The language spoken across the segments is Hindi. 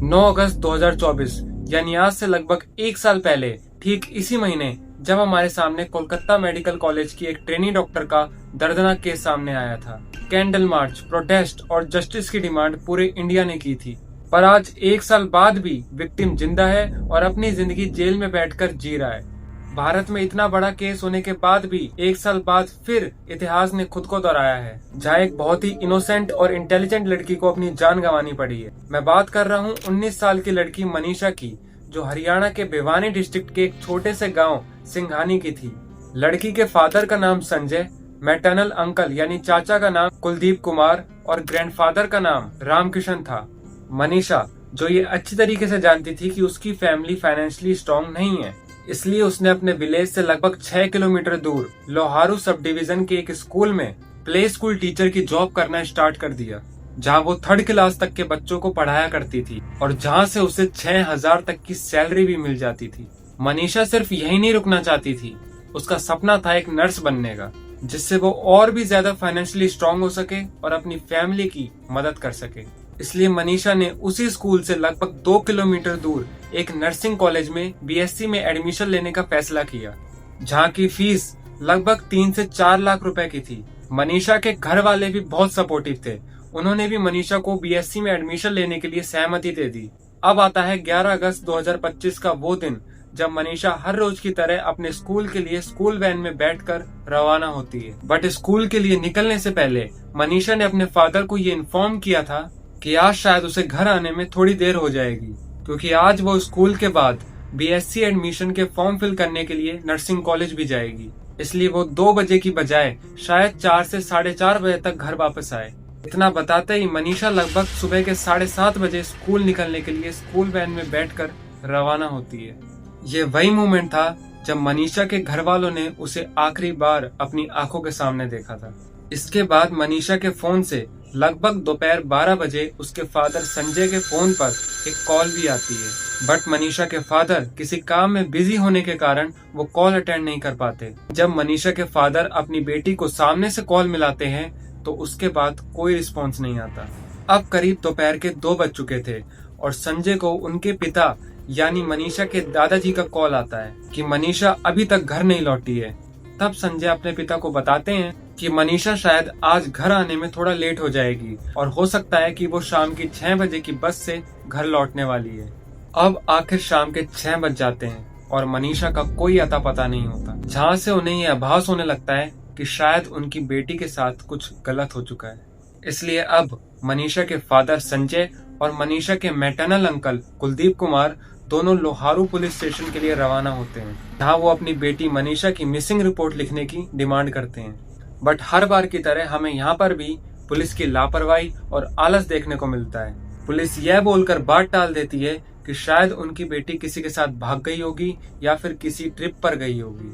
9 अगस्त 2024 यानी आज से लगभग एक साल पहले ठीक इसी महीने जब हमारे सामने कोलकाता मेडिकल कॉलेज की एक ट्रेनी डॉक्टर का दर्दनाक केस सामने आया था। कैंडल मार्च, प्रोटेस्ट और जस्टिस की डिमांड पूरे इंडिया ने की थी, पर आज एक साल बाद भी विक्टिम जिंदा है और अपनी जिंदगी जेल में बैठकर जी रहा है। भारत में इतना बड़ा केस होने के बाद भी एक साल बाद फिर इतिहास ने खुद को दोहराया है, जहाँ एक बहुत ही इनोसेंट और इंटेलिजेंट लड़की को अपनी जान गंवानी पड़ी है। मैं बात कर रहा हूँ 19 साल की लड़की मनीषा की, जो हरियाणा के भिवानी डिस्ट्रिक्ट के एक छोटे से गांव सिंघानी की थी। लड़की के फादर का नाम संजय, मैटरनल अंकल यानी चाचा का नाम कुलदीप कुमार और ग्रैंडफादर का नाम रामकिशन था। मनीषा, जो ये अच्छी तरीके से जानती थी कि उसकी फैमिली फाइनेंशियली स्ट्रॉन्ग नहीं है, इसलिए उसने अपने विलेज से लगभग 6 किलोमीटर दूर लोहारू सब डिवीजन के एक स्कूल में प्ले स्कूल टीचर की जॉब करना स्टार्ट कर दिया, जहां वो 3rd क्लास तक के बच्चों को पढ़ाया करती थी और जहां से उसे 6,000 तक की सैलरी भी मिल जाती थी। मनीषा सिर्फ यही नहीं रुकना चाहती थी, उसका सपना था एक नर्स बनने का, जिससे वो और भी ज्यादा फाइनेंशियली स्ट्रॉन्ग हो सके और अपनी फैमिली की मदद कर सके। इसलिए मनीषा ने उसी स्कूल से लगभग 2 किलोमीटर दूर एक नर्सिंग कॉलेज में बीएससी में एडमिशन लेने का फैसला किया, जहाँ की फीस लगभग 3 से 4 लाख रुपए की थी। मनीषा के घर वाले भी बहुत सपोर्टिव थे, उन्होंने भी मनीषा को बीएससी में एडमिशन लेने के लिए सहमति दे दी। अब आता है 11 अगस्त 2025 का वो दिन जब मनीषा हर रोज की तरह अपने स्कूल के लिए स्कूल वैन में बैठकर रवाना होती है। बट स्कूल के लिए निकलने से पहले मनीषा ने अपने फादर को ये इन्फॉर्म किया था कि आज शायद उसे घर आने में थोड़ी देर हो जाएगी, क्योंकि आज वो स्कूल के बाद बीएससी एडमिशन के फॉर्म फिल करने के लिए नर्सिंग कॉलेज भी जाएगी। इसलिए वो 2 बजे की बजाय शायद 4 से 4:30 बजे तक घर वापस आए। इतना बताते ही मनीषा लगभग सुबह के 7:30 बजे स्कूल निकलने के लिए स्कूल वैन में बैठकर रवाना होती है। ये वही मोमेंट था जब मनीषा के घर वालों ने उसे आखिरी बार अपनी आंखों के सामने देखा था। इसके बाद मनीषा के फोन से लगभग दोपहर 12 बजे उसके फादर संजय के फोन पर एक कॉल भी आती है, बट मनीषा के फादर किसी काम में बिजी होने के कारण वो कॉल अटेंड नहीं कर पाते। जब मनीषा के फादर अपनी बेटी को सामने से कॉल मिलाते हैं तो उसके बाद कोई रिस्पॉन्स नहीं आता। अब करीब दोपहर के 2 बज चुके थे और संजय को उनके पिता यानी मनीषा के दादाजी का कॉल आता है कि मनीषा अभी तक घर नहीं लौटी है। तब संजय अपने पिता को बताते हैं कि मनीषा शायद आज घर आने में थोड़ा लेट हो जाएगी और हो सकता है कि वो शाम की 6 बजे की बस से घर लौटने वाली है। अब आखिर शाम के 6 बज जाते हैं और मनीषा का कोई अता पता नहीं होता, जहाँ से उन्हें यह आभास होने लगता है कि शायद उनकी बेटी के साथ कुछ गलत हो चुका है। इसलिए अब मनीषा के फादर संजय और मनीषा के मैटरनल अंकल कुलदीप कुमार दोनों लोहारू पुलिस स्टेशन के लिए रवाना होते हैं, जहाँ वो अपनी बेटी मनीषा की मिसिंग रिपोर्ट लिखने की डिमांड करते हैं। बट हर बार की तरह हमें यहाँ पर भी पुलिस की लापरवाही और आलस देखने को मिलता है। पुलिस यह बोलकर बात टाल देती है कि शायद उनकी बेटी किसी के साथ भाग गई होगी या फिर किसी ट्रिप पर गई होगी।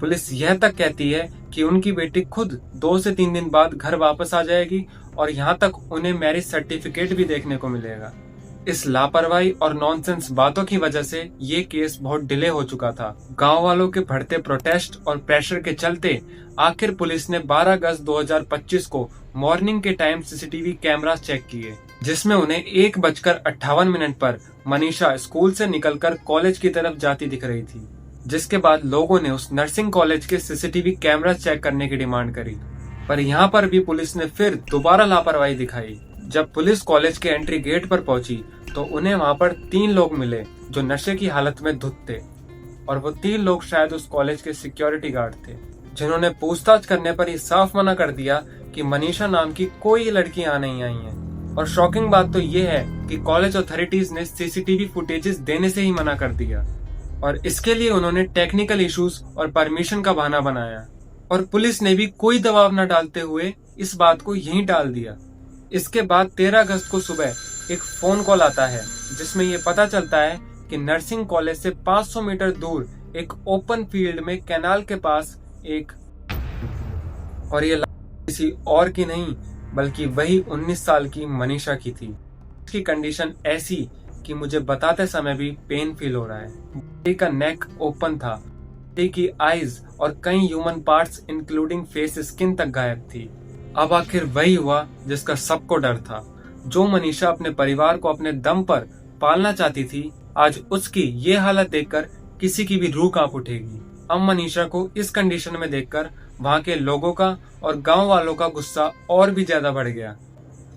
पुलिस यह तक कहती है कि उनकी बेटी खुद 2 से 3 दिन बाद घर वापस आ जाएगी और यहाँ तक उन्हें मैरिज सर्टिफिकेट भी देखने को मिलेगा। इस लापरवाही और नॉनसेंस बातों की वजह से ये केस बहुत डिले हो चुका था। गांव वालों के बढ़ते प्रोटेस्ट और प्रेशर के चलते आखिर पुलिस ने 12 अगस्त 2025 को मॉर्निंग के टाइम सीसीटीवी कैमरास चेक किए, जिसमें उन्हें 1:58 पर मनीषा स्कूल से निकलकर कॉलेज की तरफ जाती दिख रही थी। जिसके बाद लोगों ने उस नर्सिंग कॉलेज के सीसीटीवी कैमरा चेक करने की डिमांड करी, पर यहाँ पर भी पुलिस ने फिर दोबारा लापरवाही दिखाई। जब पुलिस कॉलेज के एंट्री गेट पर पहुंची तो उन्हें वहां पर 3 लोग मिले जो नशे की हालत में धुत थे, और वो 3 लोग शायद उस कॉलेज के सिक्योरिटी गार्ड थे, जिन्होंने पूछताछ करने पर ही साफ मना कर दिया कि मनीषा नाम की कोई लड़की यहाँ नहीं आई है। और शॉकिंग बात तो ये है कि कॉलेज अथॉरिटीज ने सीसीटीवी फुटेजेस देने से ही मना कर दिया, और इसके लिए उन्होंने टेक्निकल इश्यूज और परमिशन का बहाना बनाया, और पुलिस ने भी कोई दबाव न डालते हुए इस बात को यहीं टाल दिया। इसके बाद 13 अगस्त को सुबह एक फोन कॉल आता है, जिसमें ये पता चलता है कि नर्सिंग कॉलेज से 500 मीटर दूर एक ओपन फील्ड में कैनाल के पास एक, और ये किसी और की नहीं बल्कि वही 19 साल की मनीषा की थी। उसकी कंडीशन ऐसी कि मुझे बताते समय भी पेन फील हो रहा है। बॉडी का नेक ओपन था, बॉडी की आईज और कई human parts including face skin तक गायब थी। अब आखिर वही हुआ जिसका सबको डर था, जो मनीषा अपने परिवार को अपने दम पर पालना चाहती थी, आज उसकी ये हालत देखकर किसी की भी रूह कांप उठेगी। अब मनीषा को इस कंडीशन में देखकर वहाँ के लोगों का और गांव वालों का गुस्सा और भी ज्यादा बढ़ गया।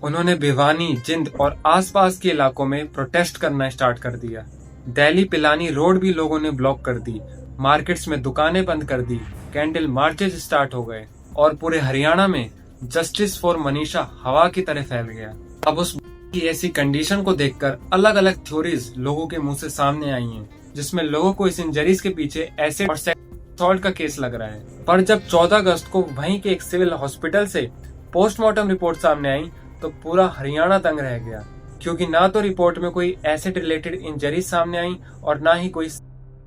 उन्होंने भिवानी, जिंद और आसपास के इलाकों में प्रोटेस्ट करना स्टार्ट कर दिया। दिल्ली पिलानी रोड भी लोगों ने ब्लॉक कर दी, मार्केट्स में दुकानें बंद कर दी, कैंडल मार्चेज स्टार्ट हो गए और पूरे हरियाणा में जस्टिस फॉर मनीषा हवा की तरह फैल गया। अब उस की ऐसी कंडीशन को देखकर अलग अलग थ्योरीज लोगों के मुंह से सामने आई हैं, जिसमें लोगों को इस इंजरीज के पीछे एसिड और असॉल्ट का केस लग रहा है। पर जब 14 अगस्त को वहीं के एक सिविल हॉस्पिटल से पोस्टमार्टम रिपोर्ट सामने आई तो पूरा हरियाणा दंग रह गया, क्योंकि ना तो रिपोर्ट में कोई एसिड रिलेटेड इंजरीज सामने आई और ना ही कोई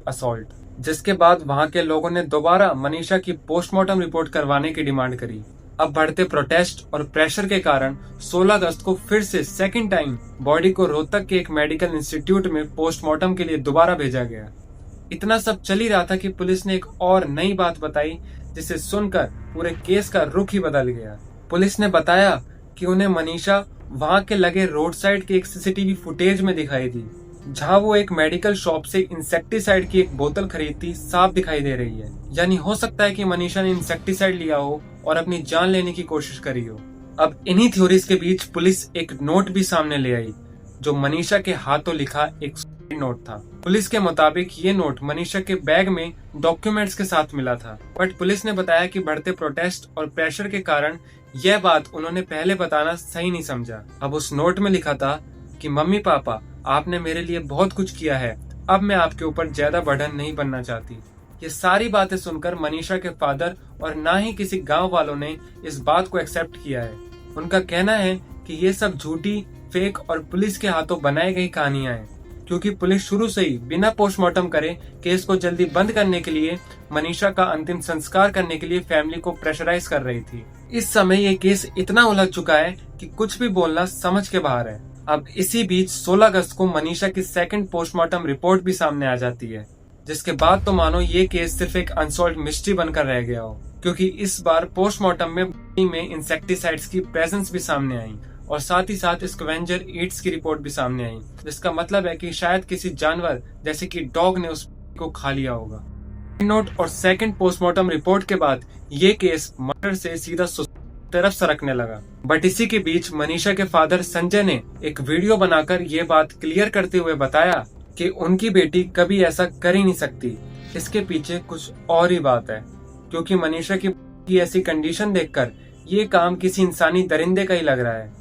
असॉल्ट। जिसके बाद वहां के लोगों ने दोबारा मनीषा की पोस्टमार्टम रिपोर्ट करवाने की डिमांड करी। अब बढ़ते प्रोटेस्ट और प्रेशर के कारण 16 अगस्त को फिर से सेकंड टाइम बॉडी को रोहतक के एक मेडिकल इंस्टीट्यूट में पोस्टमार्टम के लिए दोबारा भेजा गया। इतना सब चल ही रहा था कि पुलिस ने एक और नई बात बताई, जिसे सुनकर पूरे केस का रुख ही बदल गया। पुलिस ने बताया कि उन्हें मनीषा वहां के लगे रोड साइड के एक सीसीटीवी फुटेज में दिखाई दी, जहां वो एक मेडिकल शॉप से इंसेक्टिसाइड की एक बोतल खरीदती साफ दिखाई दे रही है। यानी हो सकता है कि मनीषा ने इंसेक्टिसाइड लिया हो और अपनी जान लेने की कोशिश करी हो। अब इन्हीं थ्योरीज के बीच पुलिस एक नोट भी सामने ले आई, जो मनीषा के हाथों लिखा एक नोट था। पुलिस के मुताबिक ये नोट मनीषा के बैग में डॉक्यूमेंट्स के साथ मिला था, बट पुलिस ने बताया कि बढ़ते प्रोटेस्ट और प्रेशर के कारण यह बात उन्होंने पहले बताना सही नहीं समझा। अब उस नोट में लिखा था कि मम्मी पापा, आपने मेरे लिए बहुत कुछ किया है, अब मैं आपके ऊपर ज्यादा बर्डन नहीं बनना चाहती। ये सारी बातें सुनकर मनीषा के फादर और ना ही किसी गांव वालों ने इस बात को एक्सेप्ट किया है। उनका कहना है कि ये सब झूठी, फेक और पुलिस के हाथों बनाई गई कहानियां हैं, क्योंकि पुलिस शुरू से ही बिना पोस्टमार्टम करे केस को जल्दी बंद करने के लिए, मनीषा का अंतिम संस्कार करने के लिए फैमिली को प्रेशराइज कर रही थी। इस समय ये केस इतना उलझ चुका है कि कुछ भी बोलना समझ के बाहर है। अब इसी बीच 16 अगस्त को मनीषा की सेकंड पोस्टमार्टम रिपोर्ट भी सामने आ जाती है, जिसके बाद तो मानो ये केस सिर्फ एक अनसॉल्व्ड मिस्ट्री बनकर रह गया हो, क्योंकि इस बार पोस्टमार्टम में इंसेक्टिसाइड्स की प्रेजेंस भी सामने आई और साथ ही साथ स्कैवेंजर ईट्स की रिपोर्ट भी सामने आई, जिसका मतलब है कि शायद किसी जानवर जैसे कि डॉग ने उसको खा लिया होगा। नोट और सेकंड पोस्टमार्टम रिपोर्ट के बाद ये केस मर्डर से सीधा तरफ सरकने लगा। बट इसी के बीच मनीषा के फादर संजय ने एक वीडियो बनाकर ये बात क्लियर करते हुए बताया कि उनकी बेटी कभी ऐसा कर ही नहीं सकती। इसके पीछे कुछ और ही बात है, क्योंकि मनीषा की ऐसी कंडीशन देखकर ये काम किसी इंसानी दरिंदे का ही लग रहा है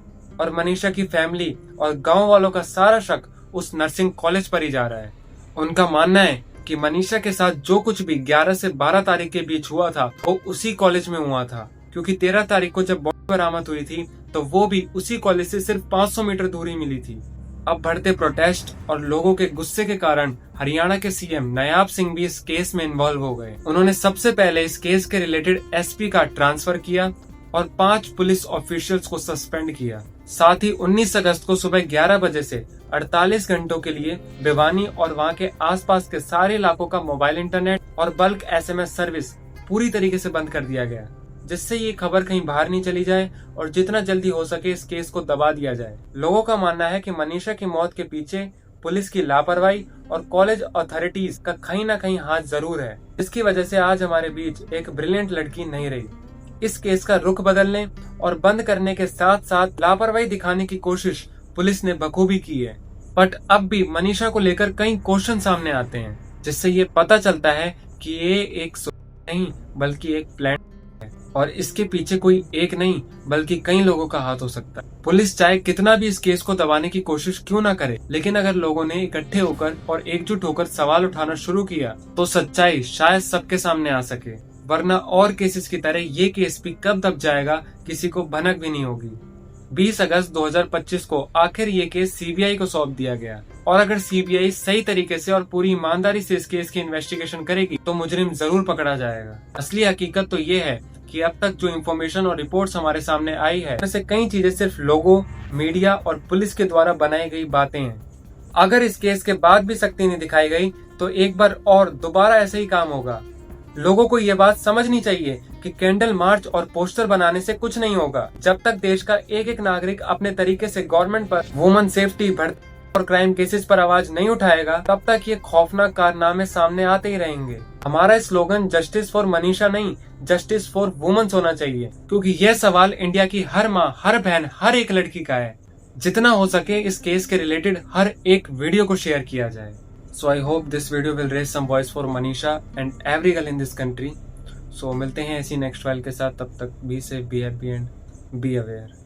और मनीषा की फैमिली और गांव वालों का सारा शक उस नर्सिंग कॉलेज पर ही जा रहा है। उनका मानना है कि मनीषा के साथ जो कुछ भी 11 से 12 तारीख के बीच हुआ था वो उसी कॉलेज में हुआ था, क्योंकि 13 तारीख को जब बॉडी बरामद हुई थी तो वो भी उसी कॉलेज से सिर्फ 500 मीटर दूरी मिली थी। अब बढ़ते प्रोटेस्ट और लोगों के गुस्से के कारण हरियाणा के सीएम नायाब सिंह भी इस केस में इन्वॉल्व हो गए। उन्होंने सबसे पहले इस केस के रिलेटेड एसपी का ट्रांसफर किया और 5 पुलिस ऑफिशियल्स को सस्पेंड किया। साथ ही 19 अगस्त को सुबह 11 बजे से 48 घंटों के लिए भिवानी और वहां के आसपास के सारे इलाकों का मोबाइल इंटरनेट और बल्क एसएमएस सर्विस पूरी तरीके से बंद कर दिया गया, जिससे ये खबर कहीं बाहर नहीं चली जाए और जितना जल्दी हो सके इस केस को दबा दिया जाए। लोगों का मानना है कि मनीषा की मौत के पीछे पुलिस की लापरवाही और कॉलेज अथॉरिटीज का कहीं ना कहीं हाथ जरूर है, इसकी वजह से आज हमारे बीच एक ब्रिलियंट लड़की नहीं रही। इस केस का रुख बदलने और बंद करने के साथ साथ लापरवाही दिखाने की कोशिश पुलिस ने बखूबी की है, बट अब भी मनीषा को लेकर कई क्वेश्चन सामने आते हैं, जिससे ये पता चलता है कि ये एक नहीं बल्कि एक प्लान है और इसके पीछे कोई एक नहीं बल्कि कई लोगों का हाथ हो सकता है। पुलिस चाहे कितना भी इस केस को दबाने की कोशिश क्यों ना करे, लेकिन अगर लोगों ने इकट्ठे होकर और एकजुट होकर सवाल उठाना शुरू किया तो सच्चाई शायद सबके सामने आ सके, वरना और केसेस की तरह ये केस भी कब दब जाएगा किसी को भनक भी नहीं होगी। 20 अगस्त 2025 को आखिर ये केस सीबीआई को सौंप दिया गया और अगर सीबीआई सही तरीके से और पूरी ईमानदारी से इस केस की इन्वेस्टिगेशन करेगी तो मुजरिम जरूर पकड़ा जाएगा। असली हकीकत तो ये है कि अब तक जो इन्फॉर्मेशन और रिपोर्ट्स हमारे सामने आई है, उनमें से कई चीजें सिर्फ लोगों, मीडिया और पुलिस के द्वारा बनाई गई बातें हैं। अगर इस केस के बाद भी सख्ती नहीं दिखाई गई तो एक बार और दोबारा ऐसे ही काम होगा। लोगों को ये बात समझनी चाहिए कि कैंडल मार्च और पोस्टर बनाने से कुछ नहीं होगा। जब तक देश का एक एक नागरिक अपने तरीके से गवर्नमेंट पर वुमेन सेफ्टी, और क्राइम केसेस पर आवाज नहीं उठाएगा, तब तक ये खौफनाक कारनामे सामने आते ही रहेंगे। हमारा स्लोगन जस्टिस फॉर मनीषा नहीं, जस्टिस फॉर वुमेन्स होना चाहिए, क्योंकि यह सवाल इंडिया की हर माँ, हर बहन, हर एक लड़की का है। जितना हो सके इस केस के रिलेटेड हर एक वीडियो को शेयर किया जाए। So I hope this video will raise some voice for Manisha and every girl in this country. So मिलते हैं ऐसी नेक्स्ट फाइल के साथ, तब तक be safe, be happy and be aware.